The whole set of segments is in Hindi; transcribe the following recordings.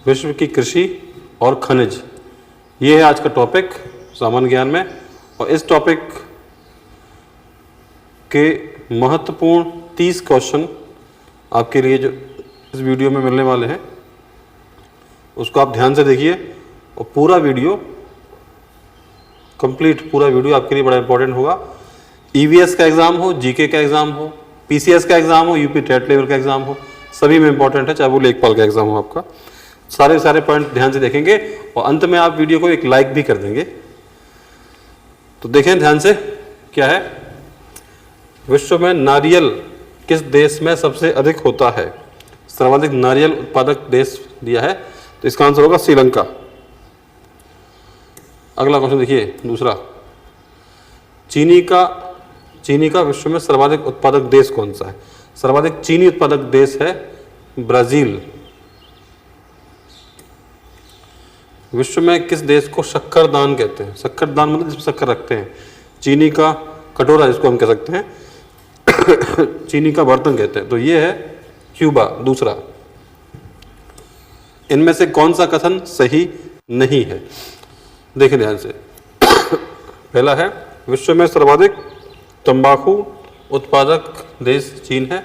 विश्व की कृषि और खनिज, ये है आज का टॉपिक सामान्य ज्ञान में। और इस टॉपिक के महत्वपूर्ण 30 क्वेश्चन आपके लिए जो इस वीडियो में मिलने वाले हैं उसको आप ध्यान से देखिए और पूरा वीडियो कंप्लीट, पूरा वीडियो आपके लिए बड़ा इंपॉर्टेंट होगा। ईवीएस का एग्जाम हो, जीके का एग्जाम हो, पीसीएस का एग्जाम हो, यूपी टेट लेवल का एग्जाम हो, सभी में इंपॉर्टेंट है, चाहे वो लेखपाल का एग्जाम हो आपका। सारे पॉइंट ध्यान से देखेंगे और अंत में आप वीडियो को एक लाइक भी कर देंगे। तो देखें ध्यान से, क्या है, विश्व में नारियल किस देश में सबसे अधिक होता है? सर्वाधिक नारियल उत्पादक देश दिया है, तो इसका आंसर होगा श्रीलंका। अगला क्वेश्चन देखिए दूसरा, चीनी का विश्व में सर्वाधिक उत्पादक देश कौन सा है? सर्वाधिक चीनी उत्पादक देश है ब्राजील। विश्व में किस देश को शक्करदान कहते हैं? शक्करदान मतलब जिसमें शक्कर रखते हैं, चीनी का कटोरा जिसको हम कह सकते हैं चीनी का बर्तन कहते हैं, तो ये है क्यूबा। दूसरा, इनमें से कौन सा कथन सही नहीं है? देखिए ध्यान से पहला है, विश्व में सर्वाधिक तंबाकू उत्पादक देश चीन है,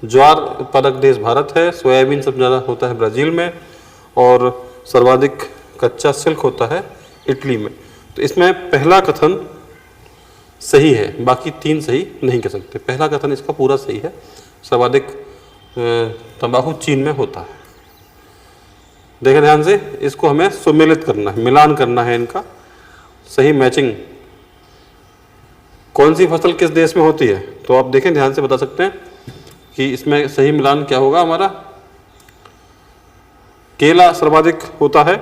ज्वार उत्पादक देश भारत है, सोयाबीन सबसे ज़्यादा होता है ब्राज़ील में, और सर्वाधिक कच्चा सिल्क होता है इटली में। तो इसमें पहला कथन सही है, बाकी 3 सही नहीं कह सकते। पहला कथन इसका पूरा सही है, सर्वाधिक तंबाकू चीन में होता है। देखें ध्यान से, इसको हमें सुमेलित करना है, मिलान करना है इनका, सही मैचिंग। कौन सी फसल किस देश में होती है? तो आप देखें ध्यान से, बता सकते हैं कि इसमें सही मिलान क्या होगा हमारा। केला सर्वाधिक होता है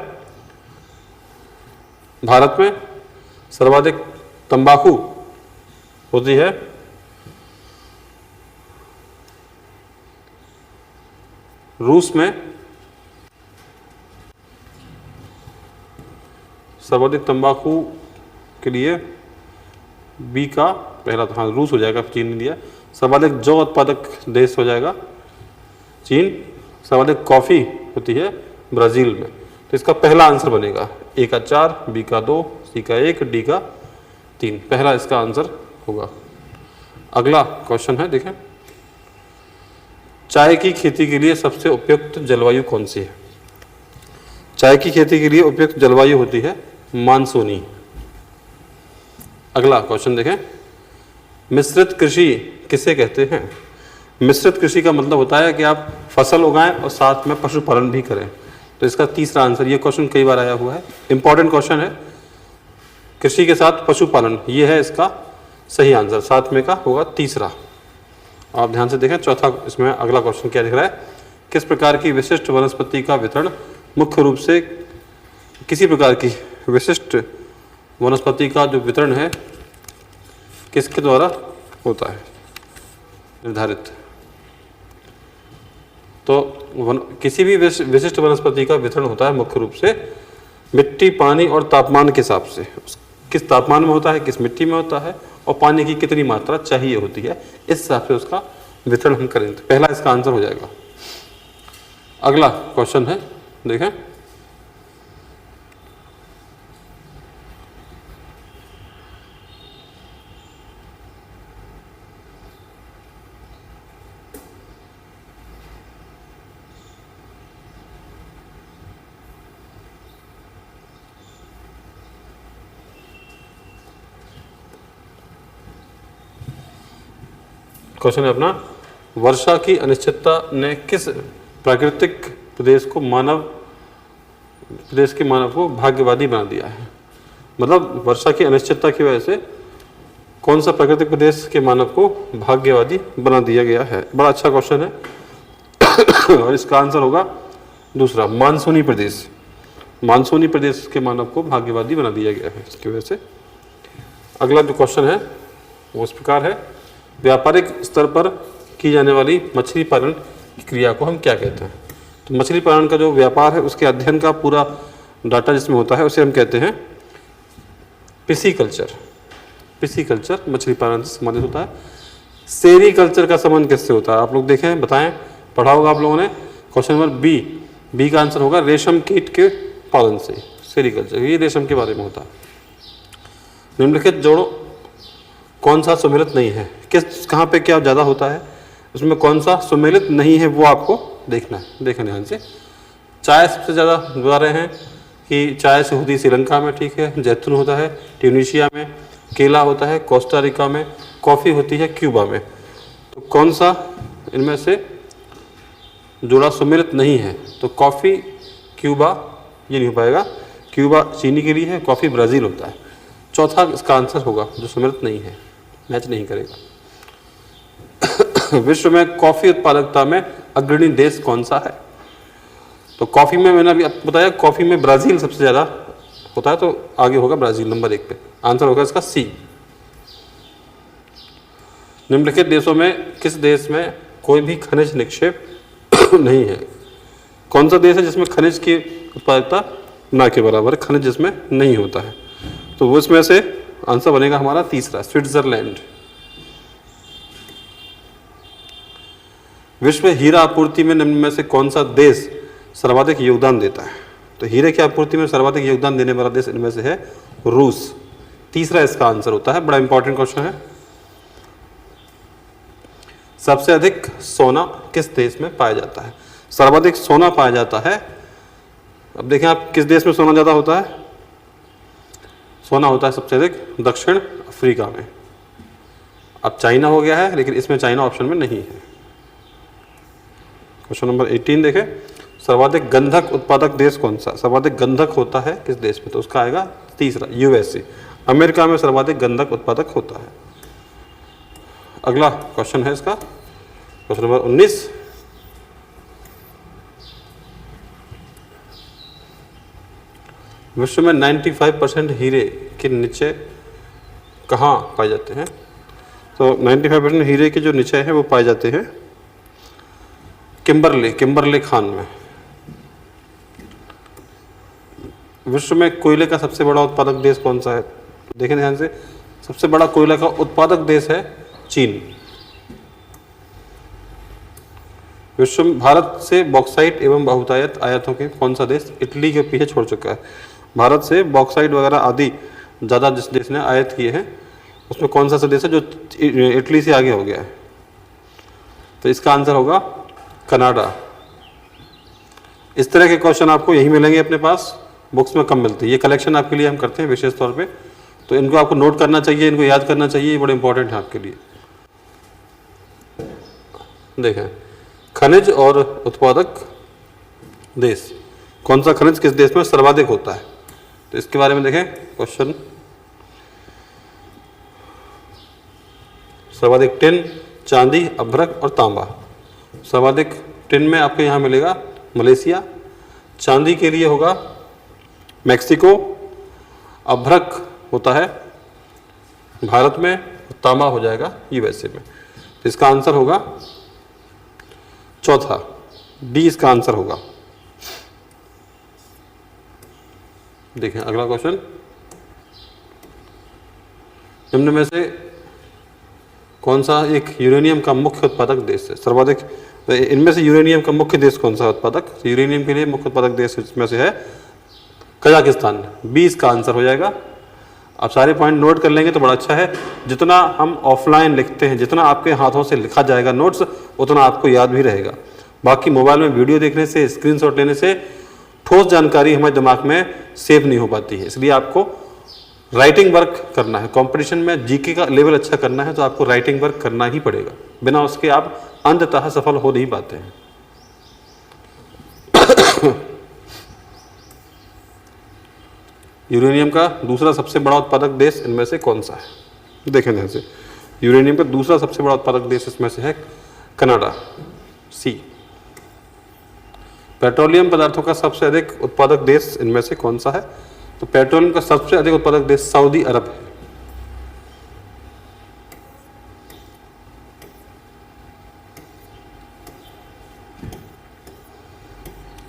भारत में, सर्वाधिक तंबाकू होती है रूस में, सर्वाधिक तंबाकू के लिए बी का पहला, हाँ रूस हो जाएगा, चीन ने दिया। सर्वाधिक जौ उत्पादक देश हो जाएगा चीन, सर्वाधिक कॉफ़ी होती है ब्राज़ील में। तो इसका पहला आंसर बनेगा, ए का 4, बी का 2, सी का 1, डी का 3, पहला इसका आंसर होगा। अगला क्वेश्चन है, देखें, चाय की खेती के लिए सबसे उपयुक्त जलवायु कौन सी है? चाय की खेती के लिए उपयुक्त जलवायु होती है मानसूनी। अगला क्वेश्चन देखें, मिश्रित कृषि किसे कहते हैं? मिश्रित कृषि का मतलब होता है कि आप फसल उगाएं और साथ में पशुपालन भी करें। तो इसका तीसरा आंसर, ये क्वेश्चन कई बार आया हुआ है, इंपॉर्टेंट क्वेश्चन है, कृषि के साथ पशुपालन, ये है इसका सही आंसर, साथ में का होगा तीसरा। आप ध्यान से देखें चौथा, इसमें अगला क्वेश्चन क्या दिख रहा है, किस प्रकार की विशिष्ट वनस्पति का वितरण मुख्य रूप से, किसी प्रकार की विशिष्ट वनस्पति का जो वितरण है किसके द्वारा होता है निर्धारित? तो किसी भी विशिष्ट वनस्पति का वितरण होता है मुख्य रूप से मिट्टी, पानी और तापमान के हिसाब से। किस तापमान में होता है, किस मिट्टी में होता है, और पानी की कितनी मात्रा चाहिए होती है, इस हिसाब से उसका वितरण हम करेंगे। पहला इसका आंसर हो जाएगा। अगला क्वेश्चन है, देखें, क्वेश्चन है अपना, वर्षा की अनिश्चितता ने किस प्राकृतिक प्रदेश के मानव को भाग्यवादी बना दिया है? मतलब वर्षा की अनिश्चितता की वजह से कौन सा प्राकृतिक प्रदेश के मानव को भाग्यवादी बना दिया गया है? बड़ा अच्छा क्वेश्चन है और इसका आंसर होगा दूसरा, मानसूनी प्रदेश। मानसूनी प्रदेश के मानव को भाग्यवादी बना दिया गया है इसकी वजह से। अगला जो क्वेश्चन है वो इस प्रकार है, व्यापारिक स्तर पर की जाने वाली मछली पालन की क्रिया को हम क्या कहते हैं? तो मछली पालन का जो व्यापार है उसके अध्ययन का पूरा डाटा जिसमें होता है उसे हम कहते हैं पिसीकल्चर। पिसीकल्चर मछली पालन से संबंधित होता है। सेरीकल्चर का संबंध किससे होता है? आप लोग देखें, बताएं, पढ़ा होगा आप लोगों ने। क्वेश्चन नंबर बी, बी का आंसर होगा रेशम कीट के पालन से, सेरिकल्चर, ये रेशम के बारे में होता है। निम्नलिखित जोड़ो कौन सा सुमेलित नहीं है, किस कहाँ पे क्या ज़्यादा होता है, उसमें कौन सा सुमेलित नहीं है वो आपको देखना है। देखें ध्यान से, चाय सबसे ज़्यादा बता रहे हैं कि चाय से होती है श्रीलंका में, ठीक है, जैतून होता है ट्यूनीशिया में, केला होता है कोस्टा रिका में, कॉफ़ी होती है क्यूबा में। तो कौन सा इनमें से जोड़ा सुमेलित नहीं है, तो कॉफ़ी क्यूबा ये नहीं हो पाएगा, क्यूबा चीनी के लिए है, कॉफ़ी ब्राज़ील होता है। चौथा इसका आंसर होगा जो सुमेलित नहीं है, मैच नहीं करेगा। विश्व में कॉफ़ी उत्पादकता में अग्रणी देश कौन सा है, तो कॉफ़ी में मैंने अभी आपको बताया कॉफ़ी में ब्राज़ील सबसे ज़्यादा होता है, तो आगे होगा ब्राज़ील नंबर 1 पे, आंसर होगा इसका सी। निम्नलिखित देशों में किस देश में कोई भी खनिज निक्षेप नहीं है, कौन सा देश है जिसमें खनिज की उत्पादकता ना के बराबर खनिज जिसमें नहीं होता है, तो वो इसमें से आंसर बनेगा हमारा तीसरा, स्विट्जरलैंड। विश्व हीरा आपूर्ति में निम्न में से कौन सा देश सर्वाधिक योगदान देता है, तो हीरे की आपूर्ति में सर्वाधिक योगदान देने वाला देश इनमें से है रूस, तीसरा इसका आंसर होता है। बड़ा इंपॉर्टेंट क्वेश्चन है। सबसे अधिक सोना किस देश में पाया जाता है, सर्वाधिक सोना पाया जाता है, अब देखें आप किस देश में सोना ज़्यादा होता है, सोना होता है सबसे अधिक दक्षिण अफ्रीका में। अब चाइना हो गया है, लेकिन इसमें चाइना ऑप्शन में नहीं है। क्वेश्चन नंबर 18 देखें, सर्वाधिक गंधक उत्पादक देश कौन सा, सर्वाधिक गंधक होता है किस देश में, तो उसका आएगा तीसरा, यूएसए, अमेरिका में सर्वाधिक गंधक उत्पादक होता है। अगला क्वेश्चन है इसका, क्वेश्चन नंबर 19, विश्व में 95% हीरे के नीचे कहाँ पाए जाते हैं, तो 95% हीरे के जो नीचे हैं वो पाए जाते हैं किम्बरले खान में। विश्व में कोयले का सबसे बड़ा उत्पादक देश कौन सा है, देखें ध्यान से, सबसे बड़ा कोयला का उत्पादक देश है चीन। विश्व में भारत से बॉक्साइट एवं बहुतायत आयातों के कौन सा देश इटली के पीछे छोड़ चुका है, भारत से बॉक्साइट वगैरह आदि ज़्यादा जिस देश ने आयात किए हैं उसमें कौन सा देश है जो इटली से आगे हो गया है, तो इसका आंसर होगा कनाडा। इस तरह के क्वेश्चन आपको यही मिलेंगे अपने पास, बुक्स में कम मिलती है, ये कलेक्शन आपके लिए हम करते हैं विशेष तौर पे, तो इनको आपको नोट करना चाहिए, इनको याद करना चाहिए, ये बड़े इंपॉर्टेंट है आपके लिए। देखें, खनिज और उत्पादक देश, कौन सा खनिज किस देश में सर्वाधिक होता है, तो इसके बारे में देखें क्वेश्चन। सर्वाधिक टिन, चांदी, अभ्रक और तांबा। सर्वाधिक टिन में आपको यहाँ मिलेगा मलेशिया, चांदी के लिए होगा मैक्सिको, अभ्रक होता है भारत में, तांबा हो जाएगा यूएसए में, तो इसका आंसर होगा चौथा, डी इसका आंसर होगा। देखें अगला क्वेश्चन, निम्न में से कौन सा एक यूरेनियम का मुख्य उत्पादक देश है, सर्वाधिक, इनमें से यूरेनियम का मुख्य देश कौन सा उत्पादक, यूरेनियम के लिए मुख्य उत्पादक देश इसमें से है कजाकिस्तान, 20 का आंसर हो जाएगा। आप सारे पॉइंट नोट कर लेंगे तो बड़ा अच्छा है, जितना हम ऑफलाइन लिखते हैं, जितना आपके हाथों से लिखा जाएगा नोट्स, उतना आपको याद भी रहेगा। बाकी मोबाइल में वीडियो देखने से, स्क्रीनशॉट लेने से ठोस जानकारी हमारे दिमाग में सेव नहीं हो पाती है, इसलिए आपको राइटिंग वर्क करना है। कंपटीशन में जीके का लेवल अच्छा करना है तो आपको राइटिंग वर्क करना ही पड़ेगा, बिना उसके आप अंततः सफल हो नहीं पाते हैं। यूरेनियम का दूसरा सबसे बड़ा उत्पादक देश इनमें से कौन सा है, देखें ध्यान से, यूरेनियम का दूसरा सबसे बड़ा उत्पादक देश इसमें से है कनाडा, सी। पेट्रोलियम पदार्थों का सबसे अधिक उत्पादक देश इनमें से कौन सा है, तो पेट्रोलियम का सबसे अधिक उत्पादक देश सऊदी अरब है।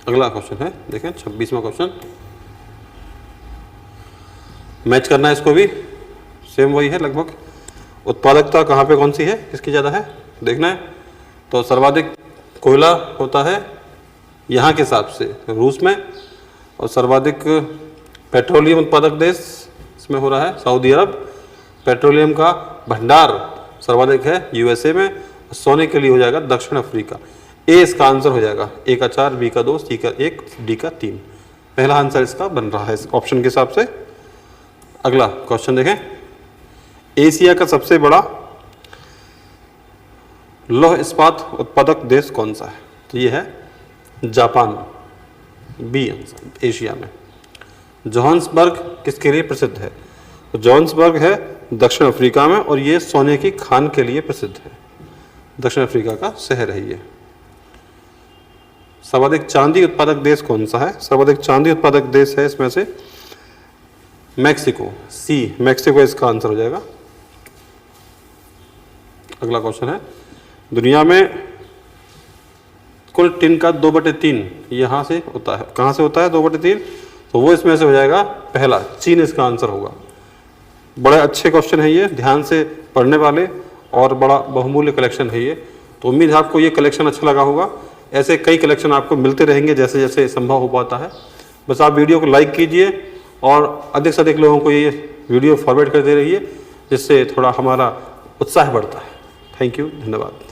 अगला क्वेश्चन है, देखें 26वां क्वेश्चन, मैच करना है इसको भी, सेम वही है लगभग। उत्पादकता कहाँ पे कौन सी है, किसकी ज़्यादा है देखना है, तो सर्वाधिक कोयला होता है यहाँ के हिसाब से रूस में, और सर्वाधिक पेट्रोलियम उत्पादक देश इसमें हो रहा है सऊदी अरब। पेट्रोलियम का भंडार सर्वाधिक है यूएसए में। सोने के लिए हो जाएगा दक्षिण अफ्रीका। ए इसका आंसर हो जाएगा, ए का 4, बी का 2, सी का 1, डी का 3। पहला आंसर इसका बन रहा है इस ऑप्शन के हिसाब से। अगला क्वेश्चन देखें, एशिया का सबसे बड़ा लौह इस्पात उत्पादक देश कौन सा है? तो ये है जापान, बी आंसर एशिया में। जोहान्सबर्ग किसके लिए प्रसिद्ध है? तो जोहान्सबर्ग है दक्षिण अफ्रीका में, और ये सोने की खान के लिए प्रसिद्ध है। दक्षिण अफ्रीका का शहर है ये। सर्वाधिक चांदी उत्पादक देश कौन सा है? सर्वाधिक चांदी उत्पादक देश है इसमें से मैक्सिको, सी मैक्सिको इसका आंसर हो जाएगा। अगला क्वेश्चन है, दुनिया में कुल टिन का 2/3 यहाँ से होता है, कहाँ से होता है 2/3? तो वो इसमें से हो जाएगा पहला, चीन इसका आंसर होगा। बड़े अच्छे क्वेश्चन है ये, ध्यान से पढ़ने वाले, और बड़ा बहुमूल्य कलेक्शन है ये। तो उम्मीद है आपको ये कलेक्शन अच्छा लगा होगा। ऐसे कई कलेक्शन आपको मिलते रहेंगे जैसे जैसे संभव हो पाता है। बस आप वीडियो को लाइक कीजिए और अधिक से अधिक लोगों को ये वीडियो फॉरवर्ड करते रहिए, जिससे थोड़ा हमारा उत्साह बढ़ता है। थैंक यू, धन्यवाद।